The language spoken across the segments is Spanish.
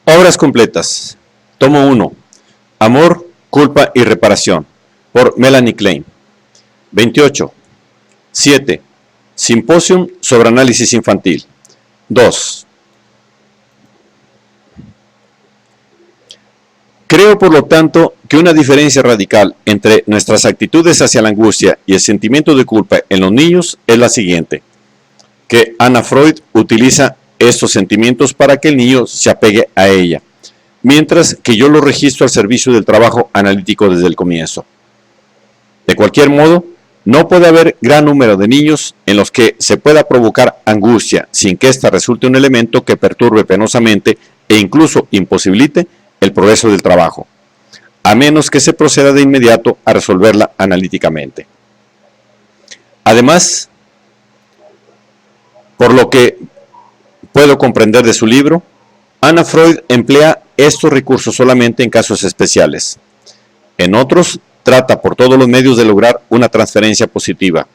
Obras completas. Tomo 1. Amor, culpa y reparación. Por Melanie Klein. 28. 7. Simposium sobre análisis infantil. 2. Creo, por lo tanto, que una diferencia radical entre nuestras actitudes hacia la angustia y el sentimiento de culpa en los niños es la siguiente: que Anna Freud utiliza estos sentimientos para que el niño se apegue a ella, mientras que yo lo registro al servicio del trabajo analítico desde el comienzo. De cualquier modo, no puede haber gran número de niños en los que se pueda provocar angustia sin que ésta resulte un elemento que perturbe penosamente e incluso imposibilite el progreso del trabajo, a menos que se proceda de inmediato a resolverla analíticamente. Además, por lo que puedo comprender de su libro, Anna Freud emplea estos recursos solamente en casos especiales. En otros, trata por todos los medios de lograr una transferencia positiva,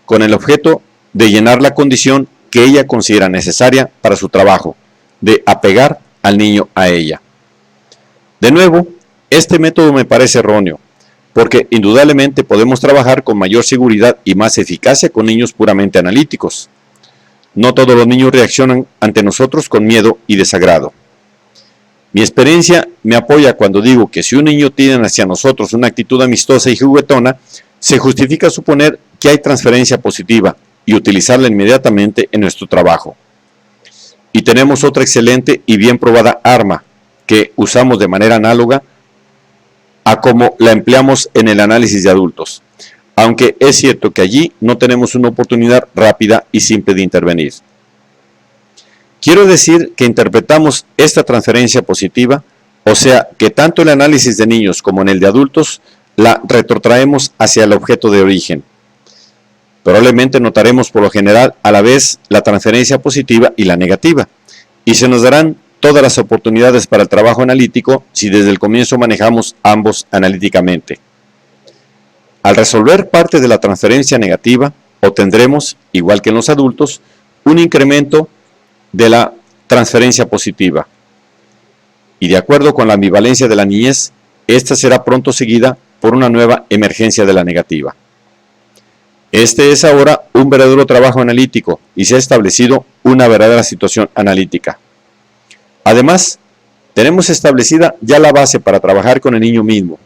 con el objeto de llenar la condición que ella considera necesaria para su trabajo, de apegar al niño a ella. De nuevo, este método me parece erróneo, porque indudablemente podemos trabajar con mayor seguridad y más eficacia con niños puramente analíticos. No todos los niños reaccionan ante nosotros con miedo y desagrado. Mi experiencia me apoya cuando digo que si un niño tiene hacia nosotros una actitud amistosa y juguetona, se justifica suponer que hay transferencia positiva y utilizarla inmediatamente en nuestro trabajo. Y tenemos otra excelente y bien probada arma que usamos de manera análoga a como la empleamos en el análisis de adultos, aunque es cierto que allí no tenemos una oportunidad rápida y simple de intervenir. Quiero decir que interpretamos esta transferencia positiva, o sea, que tanto el análisis de niños como en el de adultos la retrotraemos hacia el objeto de origen. Probablemente notaremos por lo general a la vez la transferencia positiva y la negativa, y se nos darán todas las oportunidades para el trabajo analítico si desde el comienzo manejamos ambos analíticamente. Al resolver parte de la transferencia negativa, obtendremos, igual que en los adultos, un incremento de la transferencia positiva. Y de acuerdo con la ambivalencia de la niñez, esta será pronto seguida por una nueva emergencia de la negativa. Este es ahora un verdadero trabajo analítico y se ha establecido una verdadera situación analítica. Además, tenemos establecida ya la base para trabajar con el niño mismo,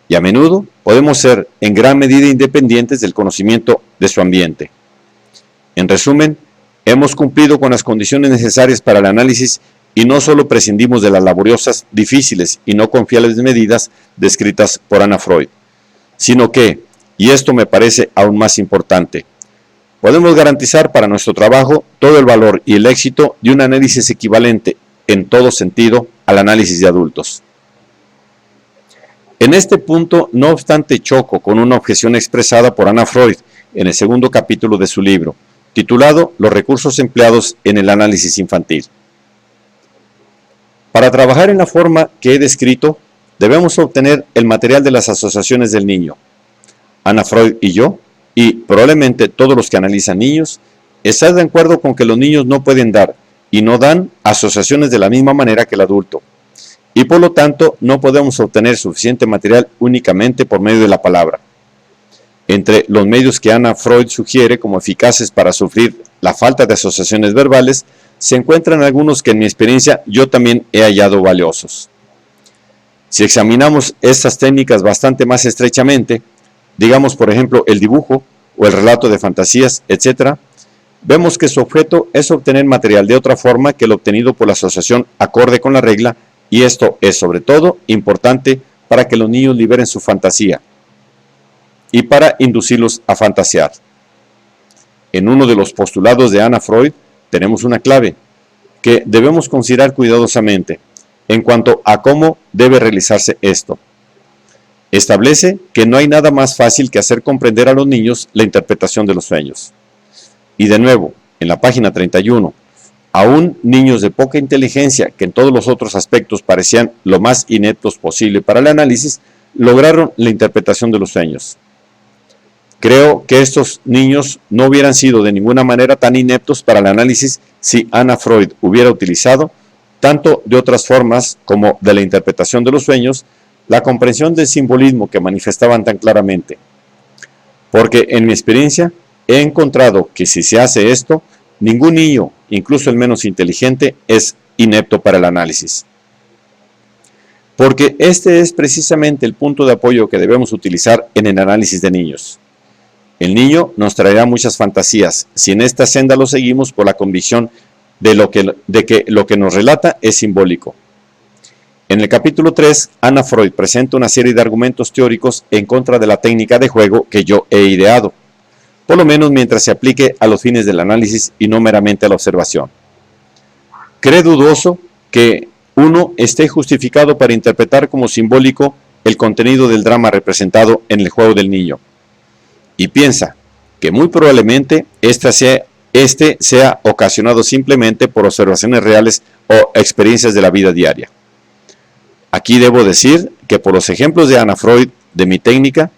y a menudo podemos ser en gran medida independientes del conocimiento de su ambiente. En resumen, hemos cumplido con las condiciones necesarias para el análisis y no solo prescindimos de las laboriosas, difíciles y no confiables medidas descritas por Anna Freud, sino que, y esto me parece aún más importante, podemos garantizar para nuestro trabajo todo el valor y el éxito de un análisis equivalente en todo sentido al análisis de adultos. En este punto, no obstante, choco con una objeción expresada por Anna Freud en el segundo capítulo de su libro, titulado Los recursos empleados en el análisis infantil. Para trabajar en la forma que he descrito, debemos obtener el material de las asociaciones del niño. Anna Freud y yo, y probablemente todos los que analizan niños, están de acuerdo con que los niños no pueden dar y no dan asociaciones de la misma manera que el adulto, y por lo tanto no podemos obtener suficiente material únicamente por medio de la palabra. Entre los medios que Anna Freud sugiere como eficaces para sufrir la falta de asociaciones verbales, se encuentran algunos que en mi experiencia yo también he hallado valiosos. Si examinamos estas técnicas bastante más estrechamente, digamos por ejemplo el dibujo o el relato de fantasías, etc., vemos que su objeto es obtener material de otra forma que el obtenido por la asociación acorde con la regla, y esto es sobre todo importante para que los niños liberen su fantasía y para inducirlos a fantasear. En uno de los postulados de Anna Freud tenemos una clave que debemos considerar cuidadosamente en cuanto a cómo debe realizarse esto. Establece que no hay nada más fácil que hacer comprender a los niños la interpretación de los sueños. Y de nuevo, en la página 31, aún niños de poca inteligencia que en todos los otros aspectos parecían lo más ineptos posible para el análisis, lograron la interpretación de los sueños. Creo que estos niños no hubieran sido de ninguna manera tan ineptos para el análisis si Anna Freud hubiera utilizado tanto de otras formas como de la interpretación de los sueños, la comprensión del simbolismo que manifestaban tan claramente. Porque en mi experiencia he encontrado que si se hace esto, ningún niño, incluso el menos inteligente, es inepto para el análisis. Porque este es precisamente el punto de apoyo que debemos utilizar en el análisis de niños. El niño nos traerá muchas fantasías si en esta senda lo seguimos por la convicción de que lo que nos relata es simbólico. En el capítulo 3, Anna Freud presenta una serie de argumentos teóricos en contra de la técnica de juego que yo he ideado, por lo menos mientras se aplique a los fines del análisis y no meramente a la observación. Cree dudoso que uno esté justificado para interpretar como simbólico el contenido del drama representado en el juego del niño, y piensa que muy probablemente este sea ocasionado simplemente por observaciones reales o experiencias de la vida diaria. Aquí debo decir que por los ejemplos de Anna Freud de mi técnica,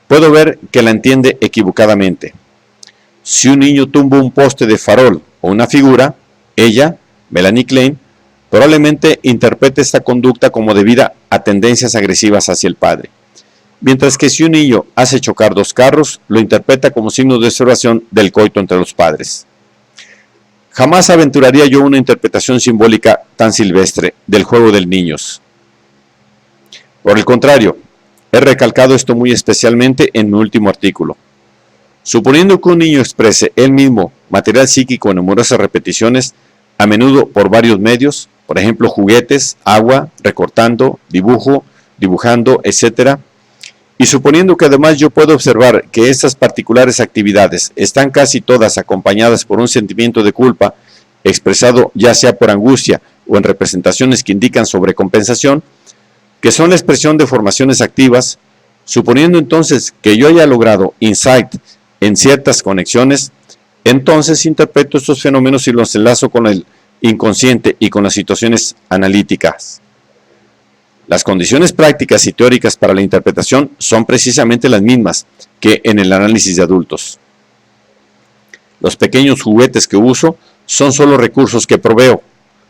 puedo ver que la entiende equivocadamente. Si un niño tumba un poste de farol o una figura, ella, Melanie Klein, probablemente interprete esta conducta como debida a tendencias agresivas hacia el padre. Mientras que si un niño hace chocar dos carros, lo interpreta como signo de observación del coito entre los padres. Jamás aventuraría yo una interpretación simbólica tan silvestre del juego de niños. Por el contrario, he recalcado esto muy especialmente en mi último artículo. Suponiendo que un niño exprese él mismo material psíquico en numerosas repeticiones, a menudo por varios medios, por ejemplo juguetes, agua, recortando, dibujando, etc., y suponiendo que además yo puedo observar que estas particulares actividades están casi todas acompañadas por un sentimiento de culpa, expresado ya sea por angustia o en representaciones que indican sobrecompensación, que son la expresión de formaciones activas, suponiendo entonces que yo haya logrado insight en ciertas conexiones, entonces interpreto estos fenómenos y los enlazo con el inconsciente y con las situaciones analíticas. Las condiciones prácticas y teóricas para la interpretación son precisamente las mismas que en el análisis de adultos. Los pequeños juguetes que uso son solo recursos que proveo: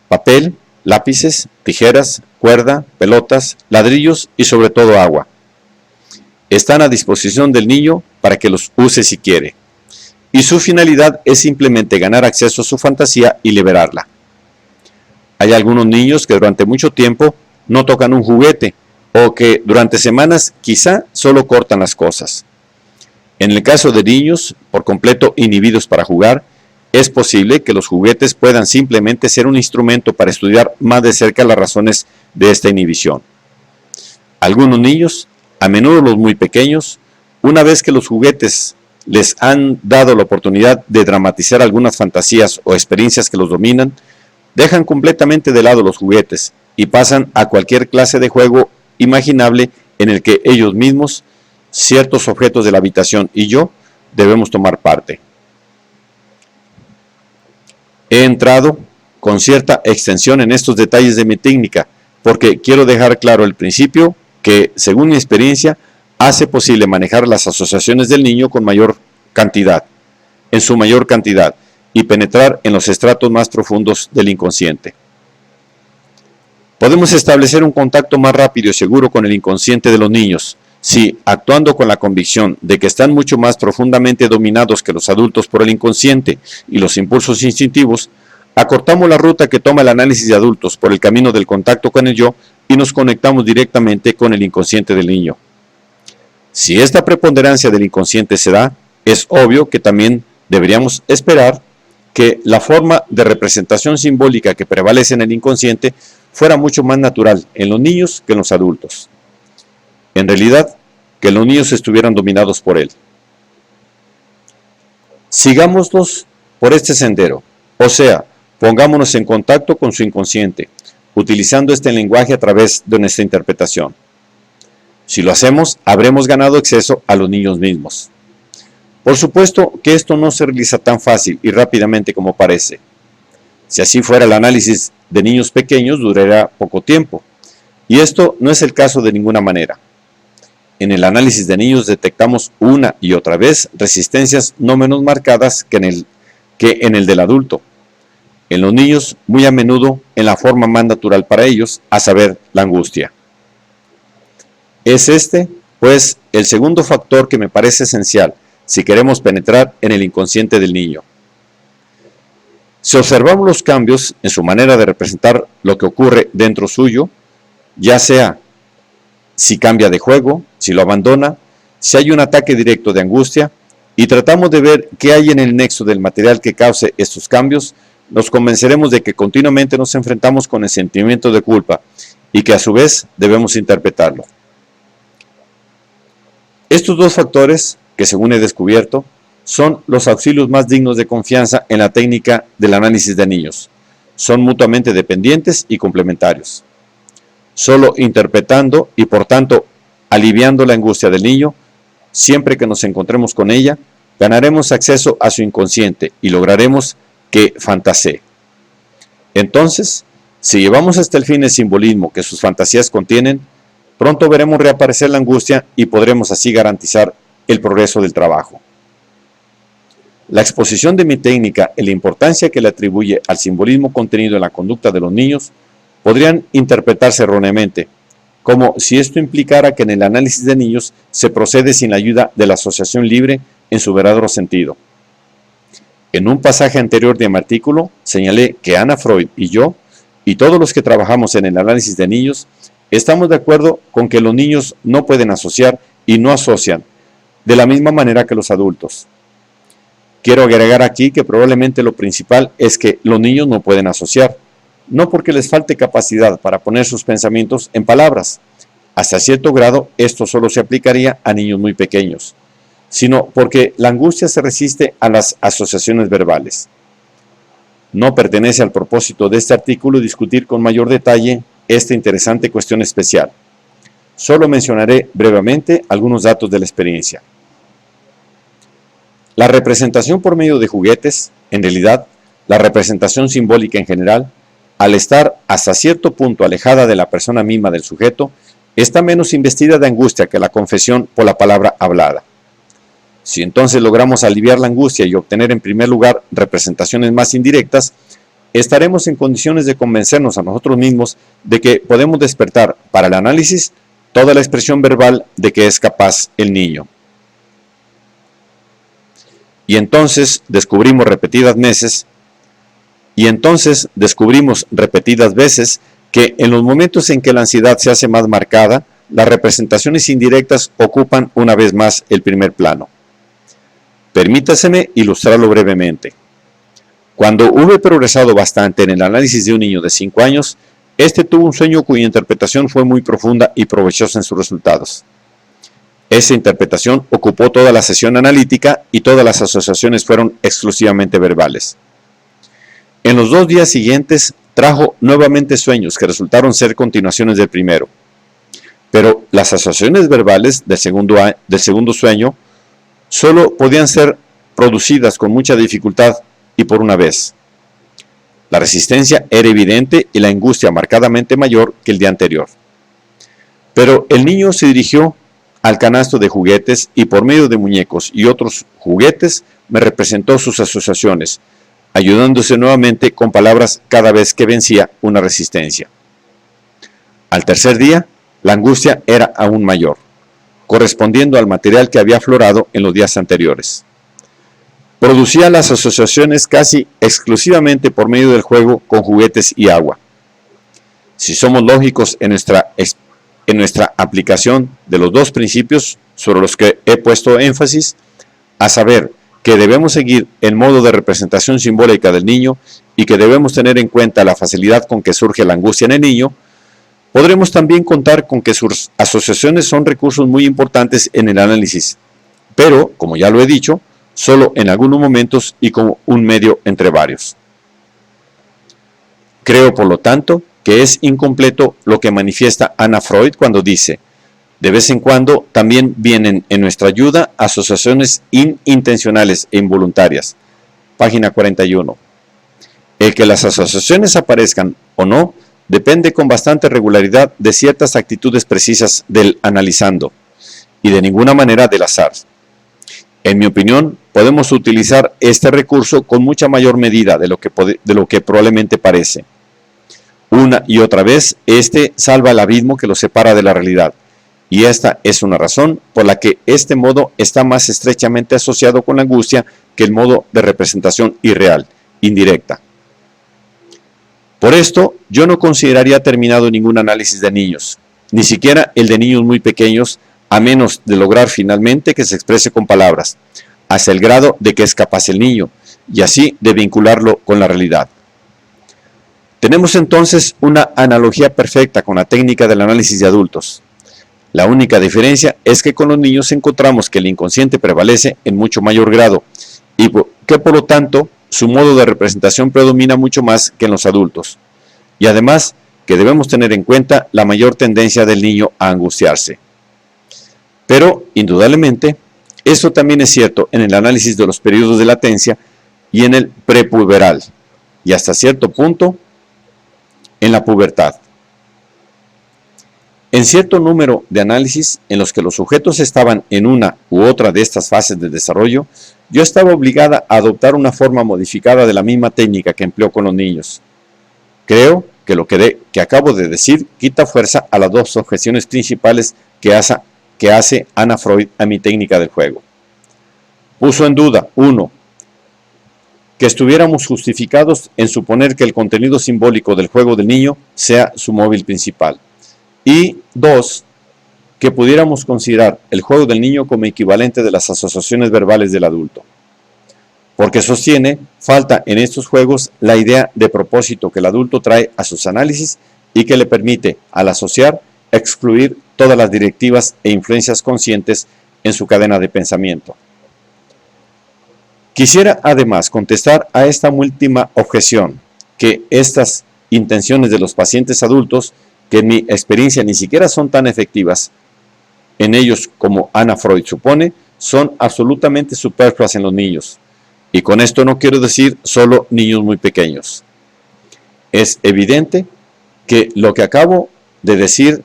papel, lápices, tijeras, cuerda, pelotas, ladrillos y sobre todo agua. Están a disposición del niño para que los use si quiere, y su finalidad es simplemente ganar acceso a su fantasía y liberarla. Hay algunos niños que durante mucho tiempo no tocan un juguete, o que durante semanas quizá solo cortan las cosas. En el caso de niños por completo inhibidos para jugar, es posible que los juguetes puedan simplemente ser un instrumento para estudiar más de cerca las razones de esta inhibición. Algunos niños, a menudo los muy pequeños, una vez que los juguetes les han dado la oportunidad de dramatizar algunas fantasías o experiencias que los dominan, dejan completamente de lado los juguetes y pasan a cualquier clase de juego imaginable en el que ellos mismos, ciertos objetos de la habitación y yo debemos tomar parte. He entrado con cierta extensión en estos detalles de mi técnica porque quiero dejar claro el principio que, según mi experiencia, hace posible manejar las asociaciones del niño con mayor cantidad, en su mayor cantidad, y penetrar en los estratos más profundos del inconsciente. Podemos establecer un contacto más rápido y seguro con el inconsciente de los niños si, actuando con la convicción de que están mucho más profundamente dominados que los adultos por el inconsciente y los impulsos instintivos, acortamos la ruta que toma el análisis de adultos por el camino del contacto con el yo y nos conectamos directamente con el inconsciente del niño. Si esta preponderancia del inconsciente se da, es obvio que también deberíamos esperar que la forma de representación simbólica que prevalece en el inconsciente fuera mucho más natural en los niños que en los adultos. En realidad, que los niños estuvieran dominados por él. Sigámoslos por este sendero, o sea, pongámonos en contacto con su inconsciente, utilizando este lenguaje a través de nuestra interpretación. Si lo hacemos, habremos ganado acceso a los niños mismos. Por supuesto que esto no se realiza tan fácil y rápidamente como parece. Si así fuera, el análisis de niños pequeños durará poco tiempo, y esto no es el caso de ninguna manera. En el análisis de niños detectamos una y otra vez resistencias no menos marcadas que en el del adulto. en los niños muy a menudo en la forma más natural para ellos, a saber, la angustia. Es este, pues, el segundo factor que me parece esencial si queremos penetrar en el inconsciente del niño. Si observamos los cambios en su manera de representar lo que ocurre dentro suyo, ya sea si cambia de juego, si lo abandona, si hay un ataque directo de angustia, y tratamos de ver qué hay en el nexo del material que cause estos cambios, nos convenceremos de que continuamente nos enfrentamos con el sentimiento de culpa y que a su vez debemos interpretarlo. Estos dos factores, que según he descubierto, son los auxilios más dignos de confianza en la técnica del análisis de niños. Son mutuamente dependientes y complementarios. Solo interpretando y por tanto aliviando la angustia del niño, siempre que nos encontremos con ella, ganaremos acceso a su inconsciente y lograremos que fantasee. Entonces, si llevamos hasta el fin el simbolismo que sus fantasías contienen, pronto veremos reaparecer la angustia y podremos así garantizar el progreso del trabajo. La exposición de mi técnica y la importancia que le atribuye al simbolismo contenido en la conducta de los niños podrían interpretarse erróneamente, como si esto implicara que en el análisis de niños se procede sin la ayuda de la asociación libre en su verdadero sentido. En un pasaje anterior de mi artículo señalé que Anna Freud y yo, y todos los que trabajamos en el análisis de niños, estamos de acuerdo con que los niños no pueden asociar y no asocian, de la misma manera que los adultos. Quiero agregar aquí que probablemente lo principal es que los niños no pueden asociar, no porque les falte capacidad para poner sus pensamientos en palabras. Hasta cierto grado esto solo se aplicaría a niños muy pequeños, sino porque la angustia se resiste a las asociaciones verbales. No pertenece al propósito de este artículo discutir con mayor detalle esta interesante cuestión especial. Solo mencionaré brevemente algunos datos de la experiencia. La representación por medio de juguetes, en realidad, la representación simbólica en general, al estar hasta cierto punto alejada de la persona misma del sujeto, está menos investida de angustia que la confesión por la palabra hablada. Si entonces logramos aliviar la angustia y obtener en primer lugar representaciones más indirectas, estaremos en condiciones de convencernos a nosotros mismos de que podemos despertar para el análisis toda la expresión verbal de que es capaz el niño. Y entonces descubrimos repetidas veces que en los momentos en que la ansiedad se hace más marcada, las representaciones indirectas ocupan una vez más el primer plano. Permítaseme ilustrarlo brevemente. Cuando hube progresado bastante en el análisis de un niño de 5 años, este tuvo un sueño cuya interpretación fue muy profunda y provechosa en sus resultados. Esa interpretación ocupó toda la sesión analítica y todas las asociaciones fueron exclusivamente verbales. En los 2 días siguientes trajo nuevamente sueños que resultaron ser continuaciones del primero. Pero las asociaciones verbales del segundo sueño solo podían ser producidas con mucha dificultad y por una vez. La resistencia era evidente y la angustia marcadamente mayor que el día anterior. Pero el niño se dirigió al canasto de juguetes y por medio de muñecos y otros juguetes me representó sus asociaciones, ayudándose nuevamente con palabras cada vez que vencía una resistencia. Al tercer día, la angustia era aún mayor, correspondiendo al material que había aflorado en los días anteriores. Producía las asociaciones casi exclusivamente por medio del juego con juguetes y agua. Si somos lógicos en nuestra aplicación de los dos principios sobre los que he puesto énfasis, a saber que debemos seguir el modo de representación simbólica del niño y que debemos tener en cuenta la facilidad con que surge la angustia en el niño, podremos también contar con que sus asociaciones son recursos muy importantes en el análisis, pero, como ya lo he dicho, solo en algunos momentos y como un medio entre varios. Creo, por lo tanto, que es incompleto lo que manifiesta Anna Freud cuando dice: de vez en cuando también vienen en nuestra ayuda asociaciones inintencionales e involuntarias. Página 41. El que las asociaciones aparezcan o no depende con bastante regularidad de ciertas actitudes precisas del analizando y de ninguna manera del azar. En mi opinión, podemos utilizar este recurso con mucha mayor medida de lo que probablemente parece. Una y otra vez, este salva el abismo que lo separa de la realidad, y esta es una razón por la que este modo está más estrechamente asociado con la angustia que el modo de representación irreal, indirecta. Por esto, yo no consideraría terminado ningún análisis de niños, ni siquiera el de niños muy pequeños, a menos de lograr finalmente que se exprese con palabras, hasta el grado de que es capaz el niño, y así de vincularlo con la realidad. Tenemos entonces una analogía perfecta con la técnica del análisis de adultos. La única diferencia es que con los niños encontramos que el inconsciente prevalece en mucho mayor grado, y que por lo tanto su modo de representación predomina mucho más que en los adultos, y además que debemos tener en cuenta la mayor tendencia del niño a angustiarse. Pero, indudablemente, esto también es cierto en el análisis de los periodos de latencia y en el prepuberal, y hasta cierto punto en la pubertad. En cierto número de análisis en los que los sujetos estaban en una u otra de estas fases de desarrollo, yo estaba obligada a adoptar una forma modificada de la misma técnica que empleó con los niños. Creo que lo que acabo de decir quita fuerza a las dos objeciones principales que hace Anna Freud a mi técnica del juego. Puso en duda, 1, que estuviéramos justificados en suponer que el contenido simbólico del juego del niño sea su móvil principal. Y 2, que pudiéramos considerar el juego del niño como equivalente de las asociaciones verbales del adulto. Porque sostiene, falta en estos juegos la idea de propósito que el adulto trae a sus análisis y que le permite, al asociar, excluir todas las directivas e influencias conscientes en su cadena de pensamiento. Quisiera además contestar a esta última objeción, que estas intenciones de los pacientes adultos, que en mi experiencia ni siquiera son tan efectivas en ellos como Anna Freud supone, son absolutamente superfluas en los niños. Y con esto no quiero decir solo niños muy pequeños. Es evidente que lo que acabo de decir,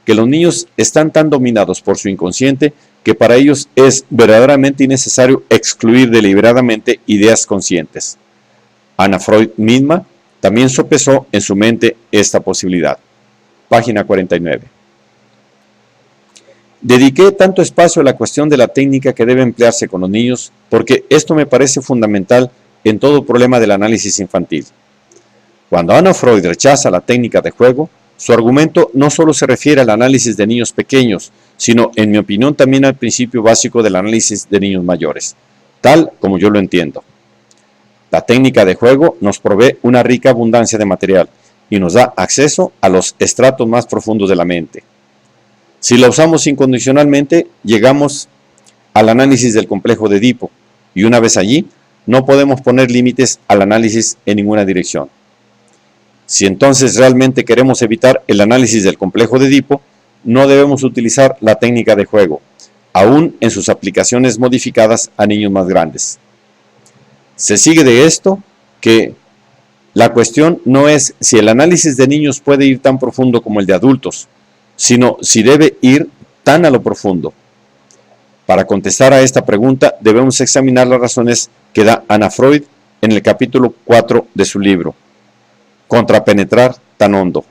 que los niños están tan dominados por su inconsciente que para ellos es verdaderamente innecesario excluir deliberadamente ideas conscientes. Anna Freud misma también sopesó en su mente esta posibilidad. Página 49. Dediqué tanto espacio a la cuestión de la técnica que debe emplearse con los niños porque esto me parece fundamental en todo problema del análisis infantil. Cuando Anna Freud rechaza la técnica de juego, su argumento no solo se refiere al análisis de niños pequeños, sino, en mi opinión, también al principio básico del análisis de niños mayores, tal como yo lo entiendo. La técnica de juego nos provee una rica abundancia de material y nos da acceso a los estratos más profundos de la mente. Si la usamos incondicionalmente, llegamos al análisis del complejo de Edipo, y una vez allí, no podemos poner límites al análisis en ninguna dirección. Si entonces realmente queremos evitar el análisis del complejo de Edipo, no debemos utilizar la técnica de juego, aún en sus aplicaciones modificadas a niños más grandes. Se sigue de esto que la cuestión no es si el análisis de niños puede ir tan profundo como el de adultos, sino si debe ir tan a lo profundo. Para contestar a esta pregunta debemos examinar las razones que da Anna Freud en el capítulo 4 de su libro, Contrapenetrar tan hondo.